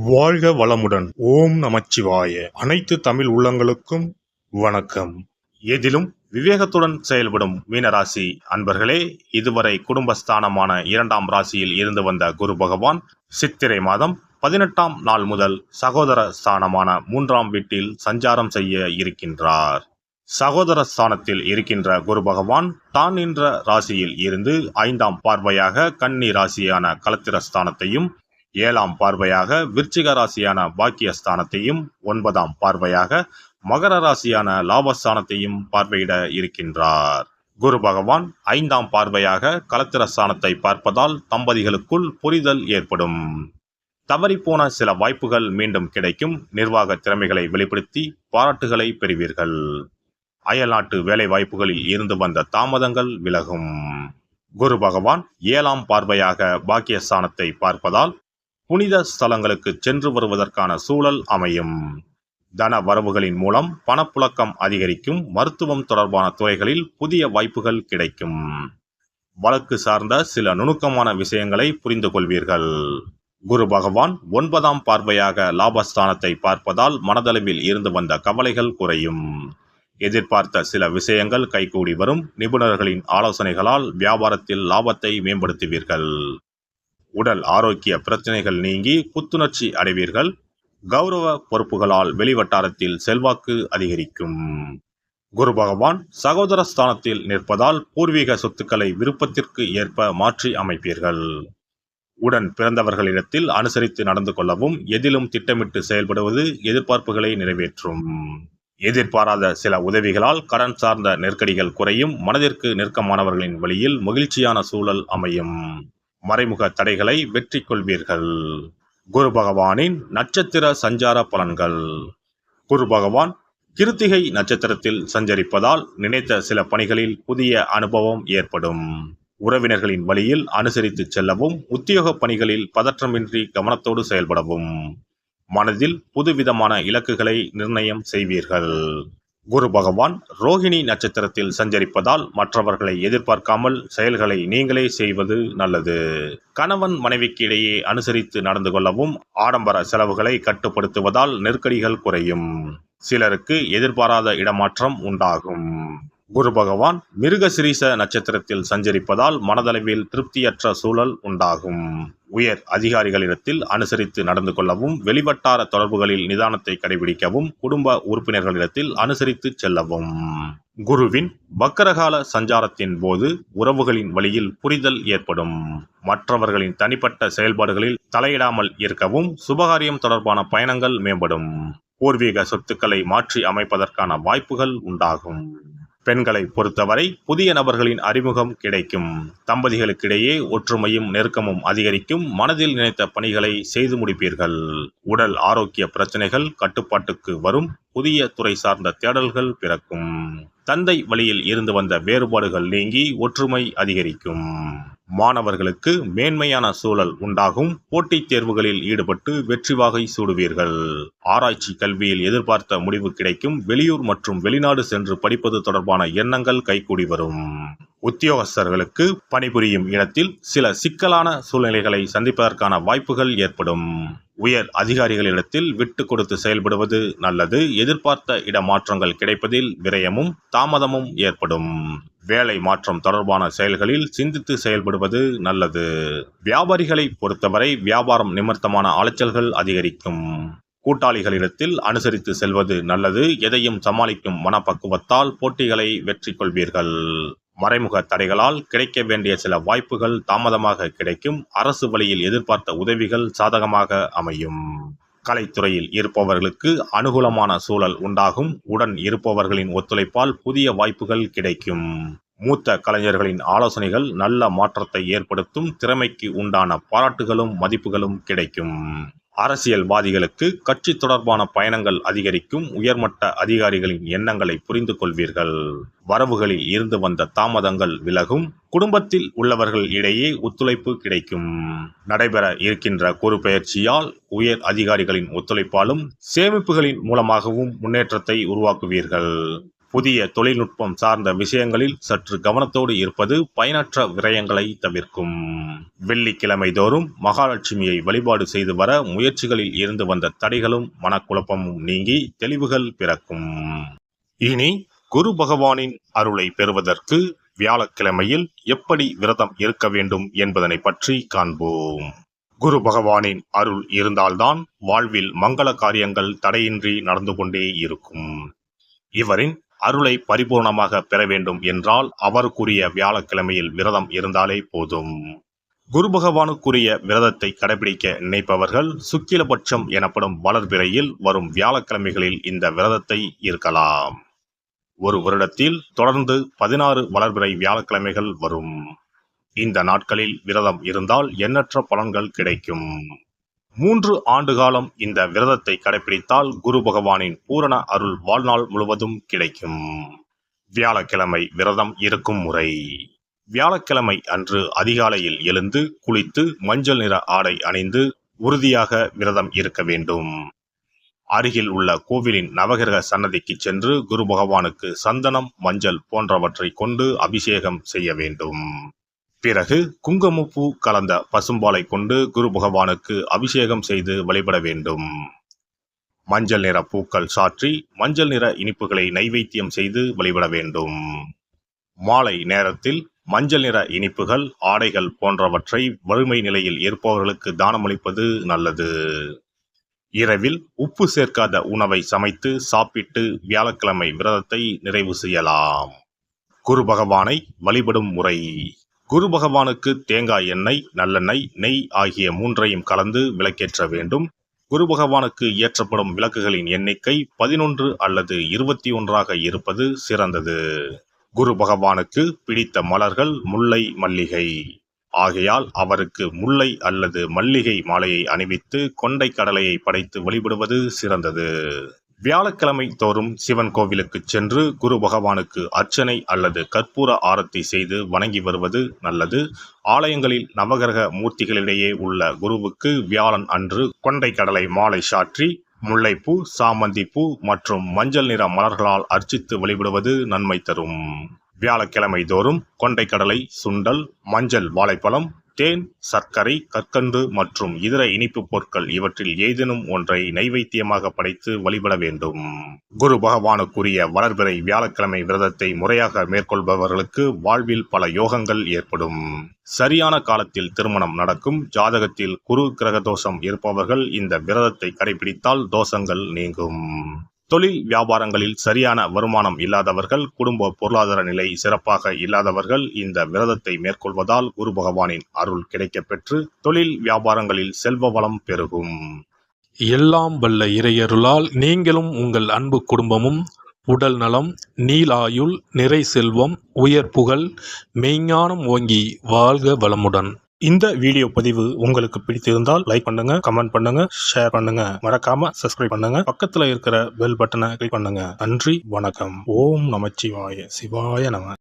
வாழ்க வளமுடன். ஓம் நமச்சிவாய. அனைத்து தமிழ் உள்ளங்களுக்கும் வணக்கம். எதிலும் விவேகத்துடன் செயல்படும் மீனராசி அன்பர்களே, இதுவரை குடும்பஸ்தானமான 2ஆம் ராசியில் இருந்து வந்த குரு பகவான் சித்திரை மாதம் 18ஆம் நாள் முதல் சகோதர ஸ்தானமான 3ஆம் வீட்டில் சஞ்சாரம் செய்ய இருக்கின்றார். சகோதர ஸ்தானத்தில் இருக்கின்ற குரு பகவான் தான் நின்ற ராசியில் இருந்து 5ஆம் பார்வையாக கன்னி ராசியான களத்திரஸ்தானத்தையும், 7ஆம் பார்வையாக விருச்சிக ராசியான பாக்கியஸ்தானத்தையும், 9ஆம் பார்வையாக மகர ராசியான லாபஸ்தானத்தையும் பார்வையிட இருக்கின்றார். குரு பகவான் 5ஆம் பார்வையாக களத்திரஸ்தானத்தை பார்ப்பதால் தம்பதிகளுக்குள் புரிதல் ஏற்படும். தவறிப்போன சில வாய்ப்புகள் மீண்டும் கிடைக்கும். நிர்வாக திறமைகளை வெளிப்படுத்தி பாராட்டுகளை பெறுவீர்கள். அயல்நாட்டு வேலை வாய்ப்புகளில் இருந்து வந்த தாமதங்கள் விலகும். குரு பகவான் 7ஆம் பார்வையாக பாக்கியஸ்தானத்தை பார்ப்பதால் புனித ஸ்தலங்களுக்கு சென்று வருவதற்கான சூழல் அமையும். தன வரவுகளின் மூலம் பணப்புழக்கம் அதிகரிக்கும். மருத்துவம் தொடர்பான துறைகளில் புதிய வாய்ப்புகள் கிடைக்கும். வழக்கு சார்ந்த சில நுணுக்கமான விஷயங்களை புரிந்து கொள்வீர்கள். குரு பகவான் 9ஆம் பார்வையாக லாபஸ்தானத்தை பார்ப்பதால் மனதளவில் இருந்து வந்த கவலைகள் குறையும். எதிர்பார்த்த சில விஷயங்கள் கைகூடி வரும். நிபுணர்களின் ஆலோசனைகளால் வியாபாரத்தில் லாபத்தை மேம்படுத்துவீர்கள். உடல் ஆரோக்கிய பிரச்சனைகள் நீங்கி புத்துணர்ச்சி அடைவீர்கள். கௌரவ பொறுப்புகளால் வெளிவட்டாரத்தில் செல்வாக்கு அதிகரிக்கும். குரு பகவான் சகோதர ஸ்தானத்தில் நிற்பதால் பூர்வீக சொத்துக்களை விருப்பத்திற்கு ஏற்ப மாற்றி அமைப்பீர்கள். உடன் பிறந்தவர்களிடத்தில் அனுசரித்து நடந்து கொள்ளவும், எதிலும் திட்டமிட்டு செயல்படுவது எதிர்பார்ப்புகளை நிறைவேற்றும். எதிர்பாராத சில உதவிகளால் கடன் சார்ந்த நெருக்கடிகள் குறையும். மனதிற்கு நெருக்கமானவர்களின் வழியில் மகிழ்ச்சியான சூழல் அமையும். மறைமுக தடைகளை வெற்றி கொள்வீர்கள். குரு பகவானின் நட்சத்திர சஞ்சார பலன்கள். குரு பகவான் கிருத்திகை நட்சத்திரத்தில் சஞ்சரிப்பதால் நினைத்த சில பணிகளில் புதிய அனுபவம் ஏற்படும். உறவினர்களின் வழியில் அனுசரித்து செல்லவும், உத்தியோக பணிகளில் பதற்றமின்றி கவனத்தோடு செயல்படவும், மனதில் புதுவிதமான இலக்குகளை நிர்ணயம் செய்வீர்கள். குரு பகவான் ரோஹிணி நட்சத்திரத்தில் சஞ்சரிப்பதால் மற்றவர்களை எதிர்பார்க்காமல் செயல்களை நீங்களே செய்வது நல்லது. கணவன் மனைவிக்கு இடையே அனுசரித்து நடந்து கொள்ளவும், ஆடம்பர செலவுகளை கட்டுப்படுத்துவதால் நெருக்கடிகள் குறையும். சிலருக்கு எதிர்பாராத இடமாற்றம் உண்டாகும். குரு பகவான் மிருகசிரீச நட்சத்திரத்தில் சஞ்சரிப்பதால் மனதளவில் திருப்தியற்ற சூழல் உண்டாகும். உயர் அதிகாரிகளிடத்தில் அனுசரித்து நடந்து கொள்ளவும், வெளிவட்டார தொடர்புகளில் நிதானத்தை கடைபிடிக்கவும், குடும்ப உறுப்பினர்களிடத்தில் அனுசரித்து செல்லவும். குருவின் வக்கரகால சஞ்சாரத்தின் போது உறவுகளின் வழியில் புரிதல் ஏற்படும். மற்றவர்களின் தனிப்பட்ட செயல்பாடுகளில் தலையிடாமல் இருக்கவும், சுபகாரியம் தொடர்பான பயணங்கள் மேம்படும். பூர்வீக சொத்துக்களை மாற்றி அமைப்பதற்கான வாய்ப்புகள் உண்டாகும். பெண்களை பொறுத்தவரை புதிய நபர்களின் அறிமுகம் கிடைக்கும். தம்பதிகளுக்கிடையே ஒற்றுமையும் நெருக்கமும் அதிகரிக்கும். மனதில் நினைத்த பணிகளை செய்து முடிப்பீர்கள். உடல் ஆரோக்கிய பிரச்சனைகள் கட்டுப்பாட்டுக்கு வரும். புதிய துறை சார்ந்த தேடல்கள் பிறக்கும். தந்தை வழியில் இருந்து வந்த வேறுபாடுகள் நீங்கி ஒற்றுமை அதிகரிக்கும். மாணவர்களுக்கு மேன்மையான சூழல் உண்டாகும். போட்டித் தேர்வுகளில் ஈடுபட்டு வெற்றி வாகை சூடுவீர்கள். ஆராய்ச்சி கல்வியில் எதிர்பார்த்த முடிவு கிடைக்கும். வெளியூர் மற்றும் வெளிநாடு சென்று படிப்பது தொடர்பான எண்ணங்கள் கைகூடி வரும். உத்தியோகஸ்தர்களுக்கு பணிபுரியும் இடத்தில் சில சிக்கலான சூழ்நிலைகளை சந்திப்பதற்கான வாய்ப்புகள் ஏற்படும். உயர் அதிகாரிகளிடத்தில் விட்டு கொடுத்து செயல்படுவது நல்லது. எதிர்பார்த்த இடமாற்றங்கள் கிடைப்பதில் விரயமும் தாமதமும் ஏற்படும். வேலை மாற்றம் தொடர்பான செயல்களில் சிந்தித்து செயல்படுவது நல்லது. வியாபாரிகளை பொறுத்தவரை வியாபாரம் நிமித்தமான அலைச்சல்கள் அதிகரிக்கும். கூட்டாளிகளிடத்தில் அனுசரித்து செல்வது நல்லது. எதையும் சமாளிக்கும் மனப்பக்குவத்தால் போட்டிகளை வெற்றி கொள்வீர்கள். மறைமுக தடைகளால் கிடைக்க வேண்டிய சில வாய்ப்புகள் தாமதமாக கிடைக்கும். அரசு வழியில் எதிர்பார்த்த உதவிகள் சாதகமாக அமையும். கலைத்துறையில் இருப்பவர்களுக்கு அனுகூலமான சூழல் உண்டாகும். உடன் இருப்பவர்களின் ஒத்துழைப்பால் புதிய வாய்ப்புகள் கிடைக்கும். மூத்த கலைஞர்களின் ஆலோசனைகள் நல்ல மாற்றத்தை ஏற்படுத்தும். திறமைக்கு உண்டான பாராட்டுகளும் மதிப்புகளும் கிடைக்கும். அரசியல்வாதிகளுக்கு கட்சி தொடர்பான பயணங்கள் அதிகரிக்கும். உயர்மட்ட அதிகாரிகளின் எண்ணங்களை புரிந்து கொள்வீர்கள். வரவுகளில் இருந்து வந்த தாமதங்கள் விலகும். குடும்பத்தில் உள்ளவர்கள் இடையே ஒத்துழைப்பு கிடைக்கும். நடைபெற இருக்கின்ற குரு பெயர்ச்சியால் உயர் அதிகாரிகளின் ஒத்துழைப்பாலும் சேமிப்புகளின் மூலமாகவும் முன்னேற்றத்தை உருவாக்குவீர்கள். புதிய தொழில்நுட்பம் சார்ந்த விஷயங்களில் சற்று கவனத்தோடு இருப்பது பயனற்ற விரயங்களை தவிர்க்கும். வெள்ளிக்கிழமை தோறும் மகாலட்சுமியை வழிபாடு செய்து வர முயற்சிகளில் இருந்து வந்த தடைகளும் மனக்குழப்பமும் நீங்கி தெளிவுகள் பிறக்கும். இனி குரு பகவானின் அருளை பெறுவதற்கு வியாழக்கிழமையில் எப்படி விரதம் இருக்க வேண்டும் என்பதனை பற்றி காண்போம். குரு பகவானின் அருள் இருந்தால்தான் வாழ்வில் மங்கள காரியங்கள் தடையின்றி நடந்து கொண்டே இருக்கும். இவரின் அருளை பரிபூர்ணமாக பெற வேண்டும் என்றால் அவருக்குரிய வியாழக்கிழமையில் விரதம் இருந்தாலே போதும். குரு பகவானுக்குரிய விரதத்தை கடைபிடிக்க நினைப்பவர்கள் சுக்கிலபட்சம் எனப்படும் வளர்பிறையில் வரும் வியாழக்கிழமைகளில் இந்த விரதத்தை இருக்கலாம். ஒரு வருடத்தில் தொடர்ந்து 16 வளர்பிறை வியாழக்கிழமைகள் வரும். இந்த நாட்களில் விரதம் இருந்தால் எண்ணற்ற பலன்கள் கிடைக்கும். 3 ஆண்டு காலம் இந்த விரதத்தை கடைபிடித்தால் குரு பகவானின் பூரண அருள் வாழ்நாள் முழுவதும் கிடைக்கும். வியாழக்கிழமை விரதம் இருக்கும் முறை. வியாழக்கிழமை அன்று அதிகாலையில் எழுந்து குளித்து மஞ்சள் நிற ஆடை அணிந்து உறுதியாக விரதம் இருக்க வேண்டும். அருகில் உள்ள கோவிலின் நவகிரக சன்னதிக்கு சென்று குரு பகவானுக்கு சந்தனம், மஞ்சள் போன்றவற்றை கொண்டு அபிஷேகம் செய்ய வேண்டும். பிறகு குங்குமப்பூ கலந்த பசும்பாலை கொண்டு குரு பகவானுக்கு அபிஷேகம் செய்து வழிபட வேண்டும். மஞ்சள் நிற பூக்கள் சாற்றி மஞ்சள் நிற இனிப்புகளை நைவேத்தியம் செய்து வழிபட வேண்டும். மாலை நேரத்தில் மஞ்சள் நிற இனிப்புகள், ஆடைகள் போன்றவற்றை வறுமை நிலையில் இருப்பவர்களுக்கு தானமளிப்பது நல்லது. இரவில் உப்பு சேர்க்காத உணவை சமைத்து சாப்பிட்டு வியாழக்கிழமை விரதத்தை நிறைவு செய்யலாம். குரு பகவானை வழிபடும் முறை. குரு பகவானுக்கு தேங்காய் எண்ணெய், நல்லெண்ணெய், நெய் ஆகிய 3ஐயும் கலந்து விளக்கேற்ற வேண்டும். குரு பகவானுக்கு ஏற்றப்படும் விளக்குகளின் எண்ணிக்கை 11 அல்லது 21 இருப்பது சிறந்தது. குரு பகவானுக்கு பிடித்த மலர்கள் முல்லை, மல்லிகை. ஆகையால் அவருக்கு முல்லை அல்லது மல்லிகை மாலையை அணிவித்து கொண்டை கடலையை படைத்து வழிபடுவது சிறந்தது. வியாழக்கிழமை தோறும் சிவன் கோவிலுக்கு சென்று குரு பகவானுக்கு அர்ச்சனை அல்லது கற்பூர ஆரத்தி செய்து வணங்கி வருவது நல்லது. ஆலயங்களில் நவகிரக மூர்த்திகளிடையே உள்ள குருவுக்கு வியாழன் அன்று கொண்டை கடலை மாலை சாற்றி முல்லைப்பூ, சாமந்திப்பூ மற்றும் மஞ்சள் நிற மலர்களால் அர்ச்சித்து வழிபடுவது நன்மை தரும். வியாழக்கிழமை தோறும் கொண்டை கடலை, சுண்டல், மஞ்சள் வாழைப்பழம், தேன், சர்க்கரை, கற்கண்டு மற்றும் இதர இனிப்பு பொருட்கள் இவற்றில் ஏதேனும் ஒன்றை நைவேத்தியமாக படைத்து வழிபட வேண்டும். குரு பகவானுக்குரிய வளர்பிறை வியாழக்கிழமை விரதத்தை முறையாக மேற்கொள்பவர்களுக்கு வாழ்வில் பல யோகங்கள் ஏற்படும். சரியான காலத்தில் திருமணம் நடக்கும். ஜாதகத்தில் குரு கிரக தோஷம் இருப்பவர்கள் இந்த விரதத்தை கடைபிடித்தால் தோஷங்கள் நீங்கும். தொழில் வியாபாரங்களில் சரியான வருமானம் இல்லாதவர்கள், குடும்ப பொருளாதார நிலை சிறப்பாக இல்லாதவர்கள் இந்த விரதத்தை மேற்கொள்வதால் குரு பகவானின் அருள் கிடைக்கப் பெற்று தொழில் வியாபாரங்களில் செல்வ வளம் பெருகும். எல்லாம் வல்ல இறையருளால் நீங்களும் உங்கள் அன்பு குடும்பமும் உடல் நலம், நீலாயுள், நிறை செல்வம், உயர் புகழ், மெய்ஞானம் ஓங்கி வாழ்க வளமுடன். இந்த வீடியோ பதிவு உங்களுக்கு பிடித்திருந்தால் லைக் பண்ணுங்க, கமெண்ட் பண்ணுங்க, ஷேர் பண்ணுங்க, மறக்காம சப்ஸ்கிரைப் பண்ணுங்க, பக்கத்துல இருக்கிற பெல் பட்டனை கிளிக் பண்ணுங்க. நன்றி, வணக்கம். ஓம் நமச்சிவாய. சிவாய நம.